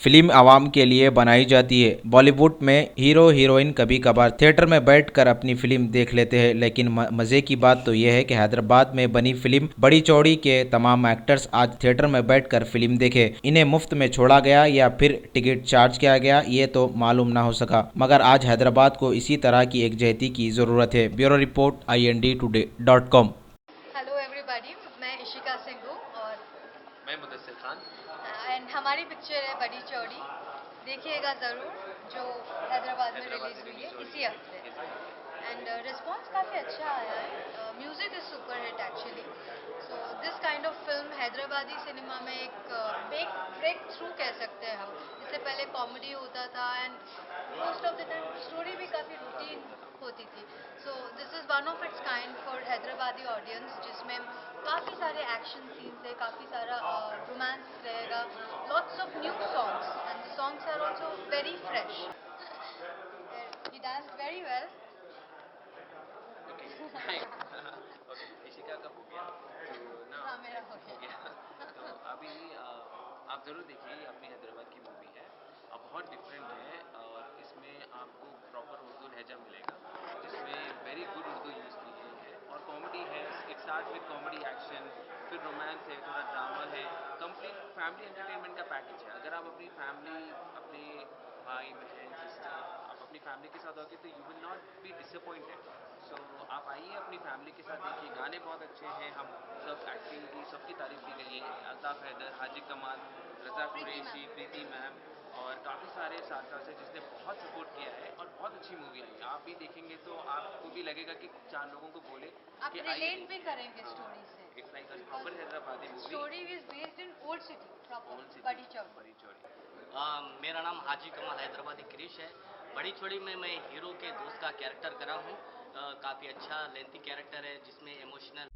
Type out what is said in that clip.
Film आवाम के लिए बनाई जाती है। बॉलीवुड में हीरो हीरोइन कभी कभार थिएटर में बैठकर अपनी फिल्म देख लेते हैं, लेकिन मजे की बात तो यह है कि हैदराबाद में बनी फिल्म बड़ी चौड़ी के तमाम एक्टर्स आज थिएटर में बैठकर फिल्म देखे। इन्हें मुफ्त में छोड़ा गया या फिर टिकट चार्ज किया गया, ये तो मालूम ना हो सका, मगर आज हैदराबाद को इसी तरह की एकजहती की जरूरत है। Bureau report IND-Today.com। Hello everybody, मैं इशिका सिंह हूँ और मैं मुदस्सिर खान। एंड हमारी पिक्चर है बड़ी चौड़ी। देखिएगा ज़रूर, जो हैदराबाद में रिलीज़ हुई है इसी हफ्ते। एंड रिस्पॉन्स काफ़ी अच्छा आया है। Music is super hit actually. So this kind of film Hyderabadi cinema में एक ब्रेक थ्रू कह सकते हैं हम। इससे पहले कॉमेडी होता था and most of the time story भी काफ़ी रूटीन होती थी। So this is one of its kind for Hyderabadi audience, जिसमें काफ़ी सारे एक्शन सीन्स है, काफ़ी सारा रोमांस रहेगा, lots of new songs and the songs are also very fresh. He danced very well. Okay okay, Ishika का हो गया तो ना हाँ, मेरा हो हो गया। गया तो अभी आप ज़रूर देखिए, अपनी हैदराबाद की मूवी है। अब बहुत डिफरेंट है और इसमें आपको प्रॉपर उर्दू लहजा मिलेगा, जिसमें वेरी गुड उर्दू यूज़ की गई है और कॉमेडी है। It start with comedy action, फिर रोमांस है, थोड़ा ड्रामा है। कंप्लीट फैमिली एंटरटेनमेंट का पैकेज है। अगर आप अपनी फैमिली, अपने भाई बहन सिस्टर, आप अपनी फैमिली के साथ आओगे तो you will not be disappointed. So आप आइए, अपनी फैमिली के साथ देखिए। गाने बहुत अच्छे हैं, हम सब एक्टिंग की सबकी तारीफ की गई है। अल्ताफ़ हैदर, हाजी कमाल, रज़ा प्रीति कुरैशी, मैम। प्रीति मैम और काफ़ी सारे साथी हैं जिसने बहुत सपोर्ट किया है और बहुत अच्छी मूवी आई। आप भी देखेंगे तो आपको भी लगेगा कि चार लोगों को बोले आप कि आइए रिलेट भी देखिए। करेंगे हाँ, स्टोरी से, it's like a because proper Hyderabadi movie. Story is based in old city proper old city, बड़ी चौक। बड़ी चौड़ी। मेरा नाम हाजी कमाल हैदराबादी क्रिश है। बड़ी छोड़ी में मैं हीरो के दोस्त का कैरेक्टर करा हूँ। काफ़ी अच्छा लेंथी कैरेक्टर है, जिसमें इमोशनल